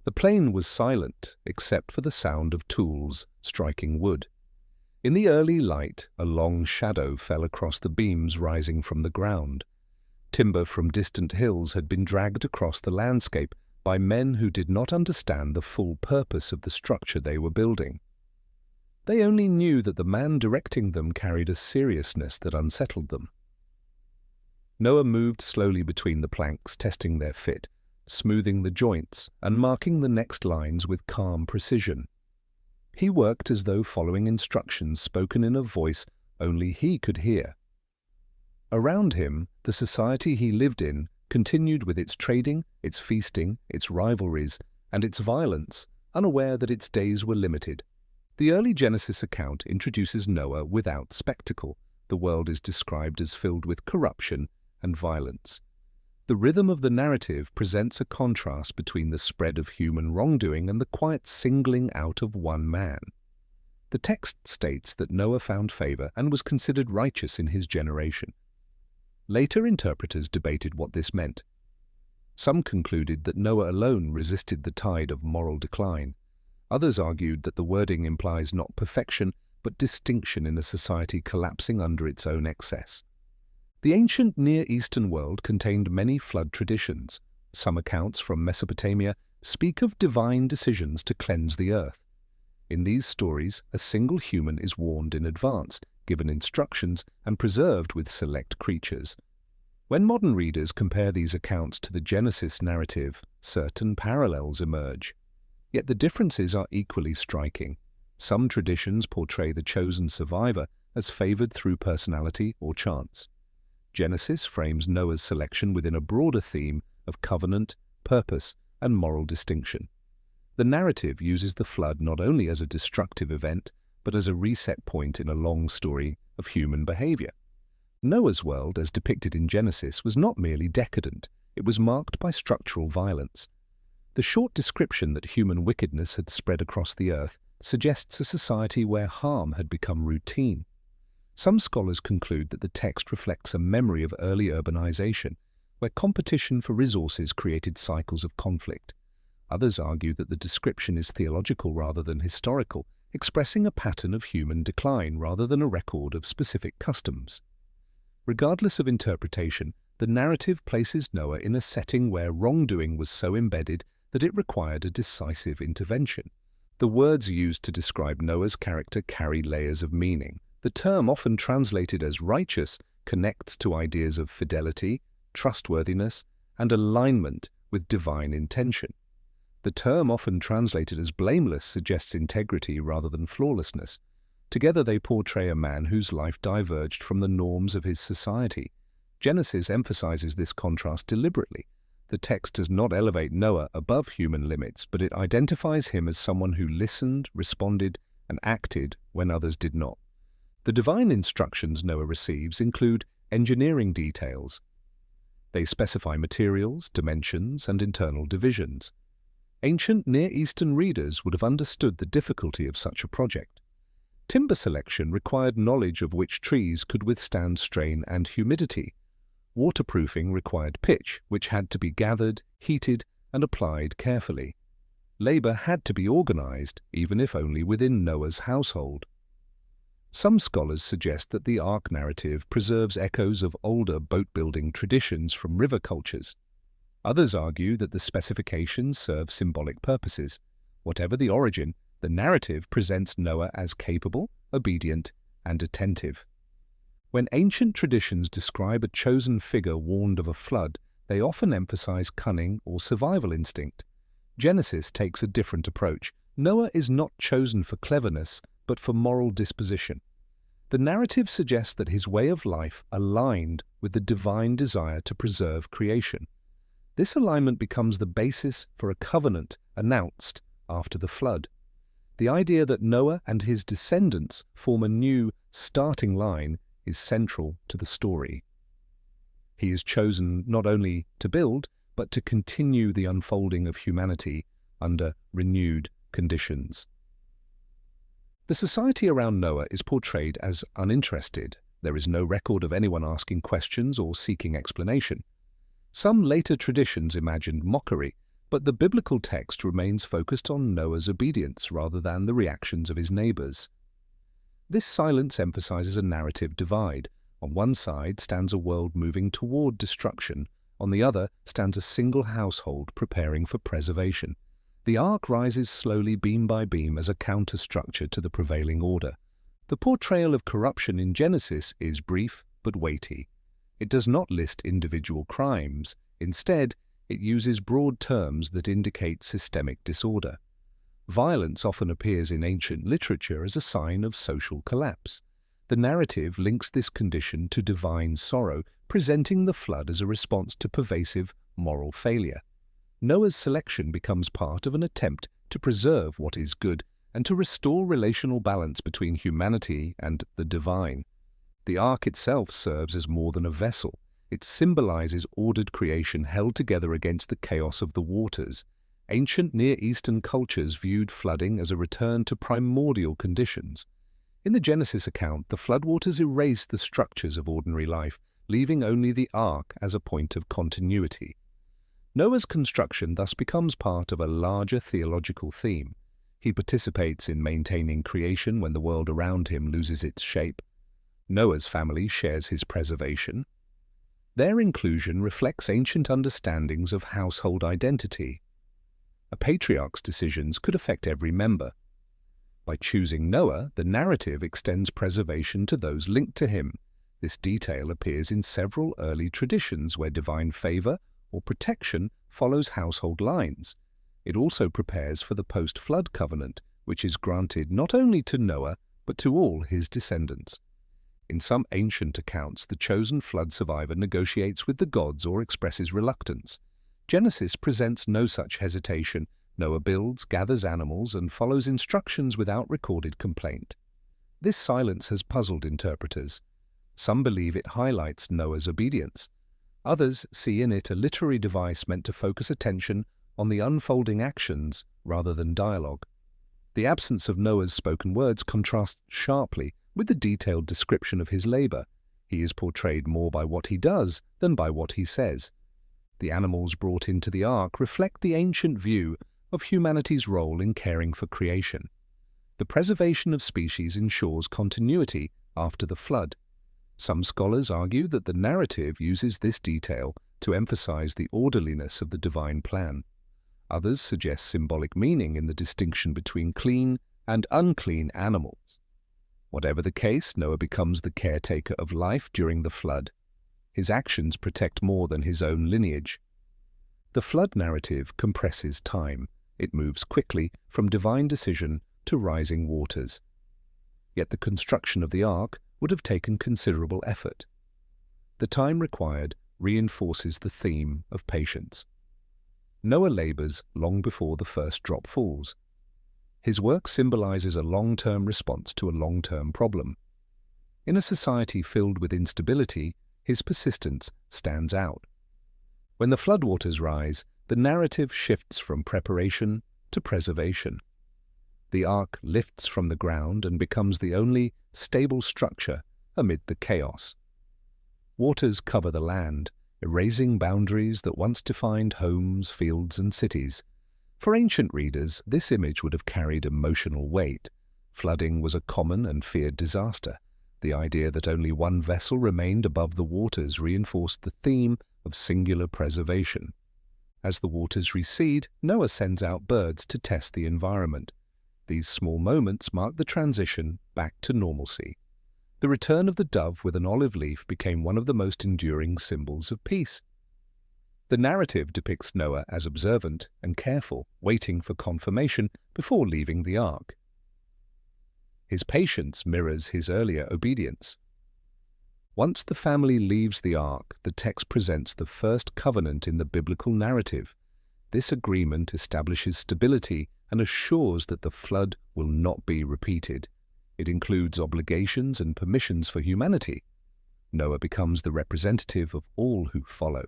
The plain was silent, except for the sound of tools striking wood. In the early light, a long shadow fell across the beams rising from the ground. Timber from distant hills had been dragged across the landscape by men who did not understand the full purpose of the structure they were building. They only knew that the man directing them carried a seriousness that unsettled them. Noah moved slowly between the planks, testing their fit, smoothing the joints and marking the next lines with calm precision. He worked as though following instructions spoken in a voice only he could hear. Around him, the society he lived in continued with its trading, its feasting, its rivalries, and its violence, unaware that its days were limited. The early Genesis account introduces Noah without spectacle. The world is described as filled with corruption and violence. The rhythm of the narrative presents a contrast between the spread of human wrongdoing and the quiet singling out of one man. The text states that Noah found favor and was considered righteous in his generation. Later interpreters debated what this meant. Some concluded that Noah alone resisted the tide of moral decline. Others argued that the wording implies not perfection, but distinction in a society collapsing under its own excess. The ancient Near Eastern world contained many flood traditions. Some accounts from Mesopotamia speak of divine decisions to cleanse the earth. In these stories, a single human is warned in advance, given instructions, and preserved with select creatures. When modern readers compare these accounts to the Genesis narrative, certain parallels emerge. Yet the differences are equally striking. Some traditions portray the chosen survivor as favored through personality or chance. Genesis frames Noah's selection within a broader theme of covenant, purpose, and moral distinction. The narrative uses the flood not only as a destructive event, but as a reset point in a long story of human behavior. Noah's world, as depicted in Genesis, was not merely decadent, it was marked by structural violence. The short description that human wickedness had spread across the earth suggests a society where harm had become routine. Some scholars conclude that the text reflects a memory of early urbanization, where competition for resources created cycles of conflict. Others argue that the description is theological rather than historical, expressing a pattern of human decline rather than a record of specific customs. Regardless of interpretation, the narrative places Noah in a setting where wrongdoing was so embedded that it required a decisive intervention. The words used to describe Noah's character carry layers of meaning. The term, often translated as righteous, connects to ideas of fidelity, trustworthiness, and alignment with divine intention. The term, often translated as blameless, suggests integrity rather than flawlessness. Together they portray a man whose life diverged from the norms of his society. Genesis emphasizes this contrast deliberately. The text does not elevate Noah above human limits, but it identifies him as someone who listened, responded, and acted when others did not. The divine instructions Noah receives include engineering details. They specify materials, dimensions, and internal divisions. Ancient Near Eastern readers would have understood the difficulty of such a project. Timber selection required knowledge of which trees could withstand strain and humidity. Waterproofing required pitch, which had to be gathered, heated, and applied carefully. Labor had to be organized, even if only within Noah's household. Some scholars suggest that the Ark narrative preserves echoes of older boat-building traditions from river cultures. Others argue that the specifications serve symbolic purposes. Whatever the origin, the narrative presents Noah as capable, obedient, and attentive. When ancient traditions describe a chosen figure warned of a flood, they often emphasize cunning or survival instinct. Genesis takes a different approach. Noah is not chosen for cleverness, but for moral disposition. The narrative suggests that his way of life aligned with the divine desire to preserve creation. This alignment becomes the basis for a covenant announced after the flood. The idea that Noah and his descendants form a new starting line is central to the story. He is chosen not only to build, but to continue the unfolding of humanity under renewed conditions. The society around Noah is portrayed as uninterested. There is no record of anyone asking questions or seeking explanation. Some later traditions imagined mockery, But the biblical text remains focused on Noah's obedience rather than the reactions of his neighbors. This silence emphasizes a narrative divide. On one side stands a world moving toward destruction. On the other stands a single household preparing for preservation. The ark rises slowly beam by beam as a counterstructure to the prevailing order. The portrayal of corruption in Genesis is brief but weighty. It does not list individual crimes. Instead, it uses broad terms that indicate systemic disorder. Violence often appears in ancient literature as a sign of social collapse. The narrative links this condition to divine sorrow, presenting the flood as a response to pervasive moral failure. Noah's selection becomes part of an attempt to preserve what is good and to restore relational balance between humanity and the divine. The ark itself serves as more than a vessel. It symbolizes ordered creation held together against the chaos of the waters. Ancient Near Eastern cultures viewed flooding as a return to primordial conditions. In the Genesis account, the floodwaters erase the structures of ordinary life, leaving only the ark as a point of continuity. Noah's construction thus becomes part of a larger theological theme. He participates in maintaining creation when the world around him loses its shape. Noah's family shares his preservation. Their inclusion reflects ancient understandings of household identity. A patriarch's decisions could affect every member. By choosing Noah, the narrative extends preservation to those linked to him. This detail appears in several early traditions where divine favor or protection follows household lines. It also prepares for the post-flood covenant, which is granted not only to Noah but to all his descendants. In some ancient accounts, the chosen flood survivor negotiates with the gods or expresses reluctance. Genesis presents no such hesitation. Noah builds, gathers animals, and follows instructions without recorded complaint. This silence has puzzled interpreters. Some believe it highlights Noah's obedience. Others see in it a literary device meant to focus attention on the unfolding actions rather than dialogue. The absence of Noah's spoken words contrasts sharply with the detailed description of his labor. He is portrayed more by what he does than by what he says. The animals brought into the ark reflect the ancient view of humanity's role in caring for creation. The preservation of species ensures continuity after the flood. Some scholars argue that the narrative uses this detail to emphasize the orderliness of the divine plan. Others suggest symbolic meaning in the distinction between clean and unclean animals. Whatever the case, Noah becomes the caretaker of life during the flood. His actions protect more than his own lineage. The flood narrative compresses time. It moves quickly from divine decision to rising waters. Yet the construction of the ark would have taken considerable effort. The time required reinforces the theme of patience. Noah labors long before the first drop falls. His work symbolizes a long-term response to a long-term problem. In a society filled with instability, his persistence stands out. When the floodwaters rise, the narrative shifts from preparation to preservation. The ark lifts from the ground and becomes the only stable structure amid the chaos. Waters cover the land, erasing boundaries that once defined homes, fields, and cities. For ancient readers, this image would have carried emotional weight. Flooding was a common and feared disaster. The idea that only one vessel remained above the waters reinforced the theme of singular preservation. As the waters recede, Noah sends out birds to test the environment. These small moments mark the transition back to normalcy. The return of the dove with an olive leaf became one of the most enduring symbols of peace. The narrative depicts Noah as observant and careful, waiting for confirmation before leaving the ark. His patience mirrors his earlier obedience. Once the family leaves the ark, the text presents the first covenant in the biblical narrative. This agreement establishes stability and assures that the flood will not be repeated. It includes obligations and permissions for humanity. Noah becomes the representative of all who follow.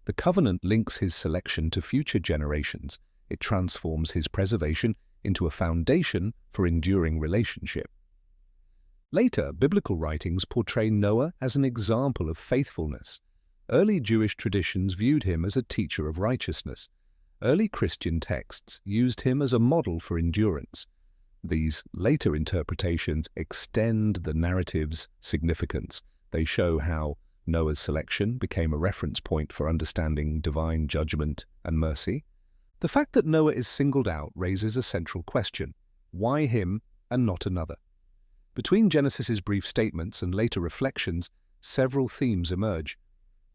The covenant links his selection to future generations. It transforms his preservation into a foundation for enduring relationship. Later, biblical writings portray Noah as an example of faithfulness. Early Jewish traditions viewed him as a teacher of righteousness. Early Christian texts used him as a model for endurance. These later interpretations extend the narrative's significance. They show how Noah's selection became a reference point for understanding divine judgment and mercy. The fact that Noah is singled out raises a central question: why him and not another? Between Genesis's brief statements and later reflections, several themes emerge.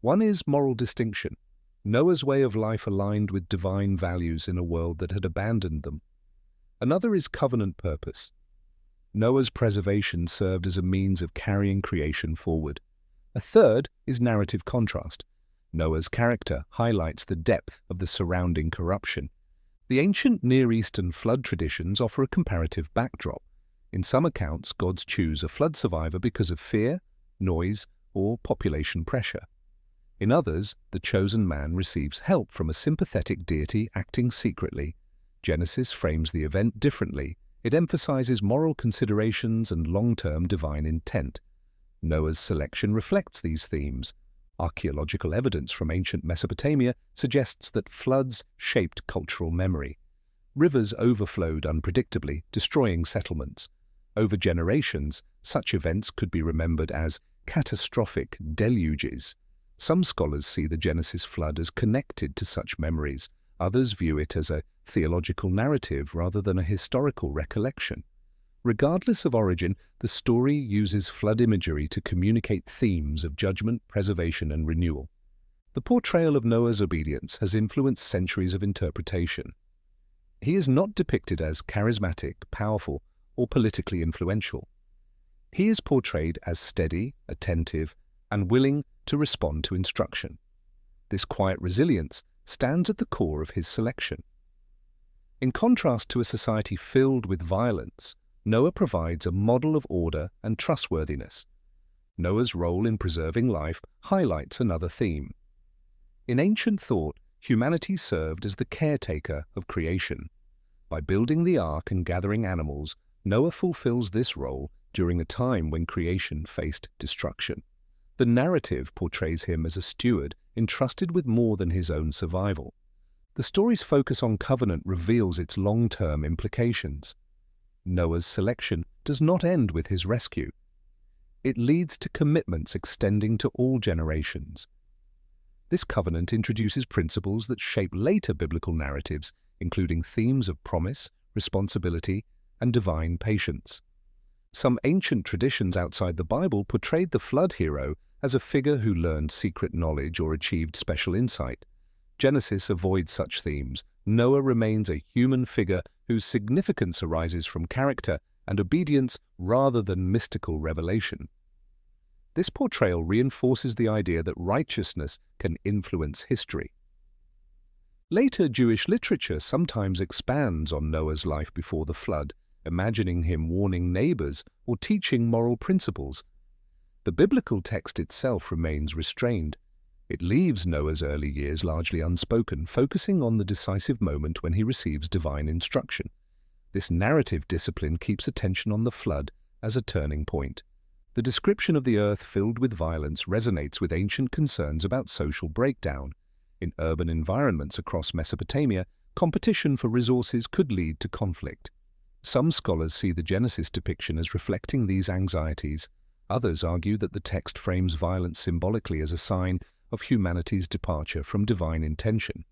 One is moral distinction. Noah's way of life aligned with divine values in a world that had abandoned them. Another is covenant purpose. Noah's preservation served as a means of carrying creation forward. A third is narrative contrast. Noah's character highlights the depth of the surrounding corruption. The ancient Near Eastern flood traditions offer a comparative backdrop. In some accounts, gods choose a flood survivor because of fear, noise, or population pressure. In others, the chosen man receives help from a sympathetic deity acting secretly. Genesis frames the event differently. It emphasizes moral considerations and long-term divine intent. Noah's selection reflects these themes. Archaeological evidence from ancient Mesopotamia suggests that floods shaped cultural memory. Rivers overflowed unpredictably, destroying settlements. Over generations, such events could be remembered as catastrophic deluges. Some scholars see the Genesis flood as connected to such memories. Others view it as a theological narrative rather than a historical recollection. Regardless of origin, the story uses flood imagery to communicate themes of judgment, preservation, and renewal. The portrayal of Noah's obedience has influenced centuries of interpretation. He is not depicted as charismatic, powerful, or politically influential. He is portrayed as steady, attentive, and willing to respond to instruction. This quiet resilience stands at the core of his selection. In contrast to a society filled with violence, Noah provides a model of order and trustworthiness. Noah's role in preserving life highlights another theme. In ancient thought, humanity served as the caretaker of creation. By building the ark and gathering animals, Noah fulfills this role during a time when creation faced destruction. The narrative portrays him as a steward entrusted with more than his own survival. The story's focus on covenant reveals its long-term implications. Noah's selection does not end with his rescue. It leads to commitments extending to all generations. This covenant introduces principles that shape later biblical narratives, including themes of promise, responsibility, and divine patience. Some ancient traditions outside the Bible portrayed the flood hero as a figure who learned secret knowledge or achieved special insight. Genesis avoids such themes. Noah remains a human figure whose significance arises from character and obedience rather than mystical revelation. This portrayal reinforces the idea that righteousness can influence history. Later Jewish literature sometimes expands on Noah's life before the flood, imagining him warning neighbors or teaching moral principles. The biblical text itself remains restrained. It leaves Noah's early years largely unspoken, focusing on the decisive moment when he receives divine instruction. This narrative discipline keeps attention on the flood as a turning point. The description of the earth filled with violence resonates with ancient concerns about social breakdown. In urban environments across Mesopotamia, competition for resources could lead to conflict. Some scholars see the Genesis depiction as reflecting these anxieties. Others argue that the text frames violence symbolically as a sign of humanity's departure from divine intention.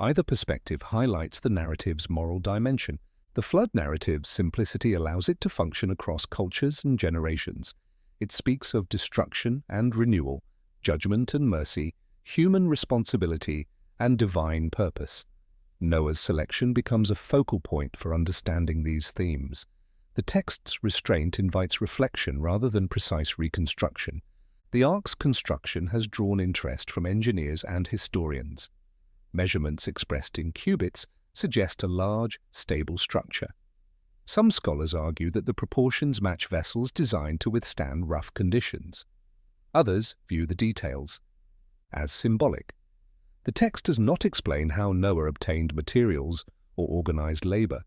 Either perspective highlights the narrative's moral dimension. The flood narrative's simplicity allows it to function across cultures and generations. It speaks of destruction and renewal, judgment and mercy, human responsibility, and divine purpose. Noah's selection becomes a focal point for understanding these themes. The text's restraint invites reflection rather than precise reconstruction. The ark's construction has drawn interest from engineers and historians. Measurements expressed in cubits suggest a large, stable structure. Some scholars argue that the proportions match vessels designed to withstand rough conditions. Others view the details as symbolic. The text does not explain how Noah obtained materials or organized labor.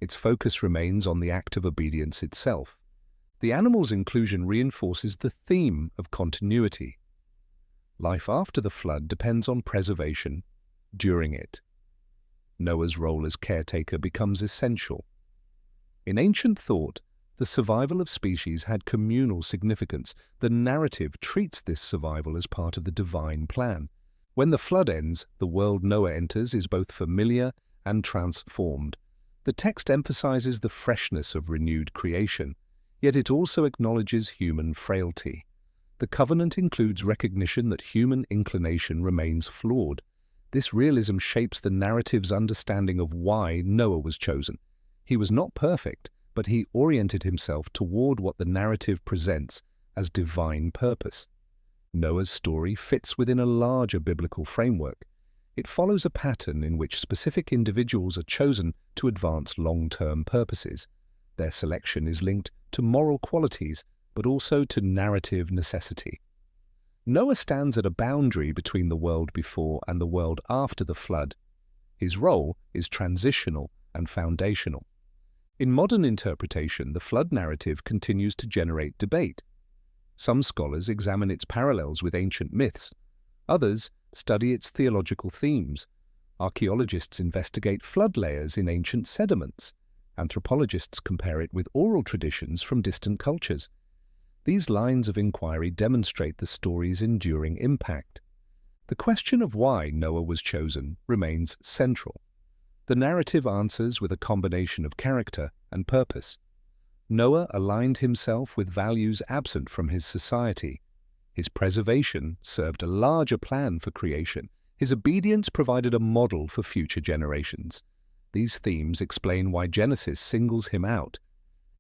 Its focus remains on the act of obedience itself. The animal's inclusion reinforces the theme of continuity. Life after the flood depends on preservation during it. Noah's role as caretaker becomes essential. In ancient thought, the survival of species had communal significance. The narrative treats this survival as part of the divine plan. When the flood ends, the world Noah enters is both familiar and transformed. The text emphasizes the freshness of renewed creation, yet it also acknowledges human frailty. The covenant includes recognition that human inclination remains flawed. This realism shapes the narrative's understanding of why Noah was chosen. He was not perfect, but he oriented himself toward what the narrative presents as divine purpose. Noah's story fits within a larger biblical framework. It follows a pattern in which specific individuals are chosen to advance long-term purposes. Their selection is linked to moral qualities, but also to narrative necessity. Noah stands at a boundary between the world before and the world after the flood. His role is transitional and foundational. In modern interpretation, the flood narrative continues to generate debate. Some scholars examine its parallels with ancient myths. Others study its theological themes. Archaeologists investigate flood layers in ancient sediments. Anthropologists compare it with oral traditions from distant cultures. These lines of inquiry demonstrate the story's enduring impact. The question of why Noah was chosen remains central. The narrative answers with a combination of character and purpose. Noah aligned himself with values absent from his society. His preservation served a larger plan for creation. His obedience provided a model for future generations. These themes explain why Genesis singles him out.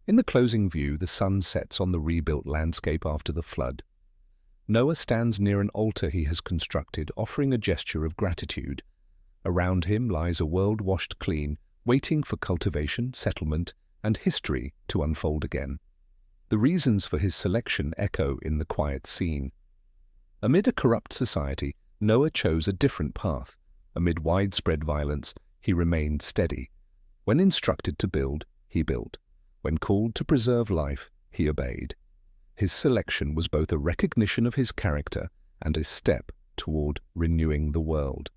In the closing view, the sun sets on the rebuilt landscape after the flood. Noah stands near an altar he has constructed, offering a gesture of gratitude. Around him lies a world washed clean, waiting for cultivation, settlement, and history to unfold again. The reasons for his selection echo in the quiet scene. Amid a corrupt society, Noah chose a different path. Amid widespread violence, he remained steady. When instructed to build, he built. When called to preserve life, he obeyed. His selection was both a recognition of his character and a step toward renewing the world.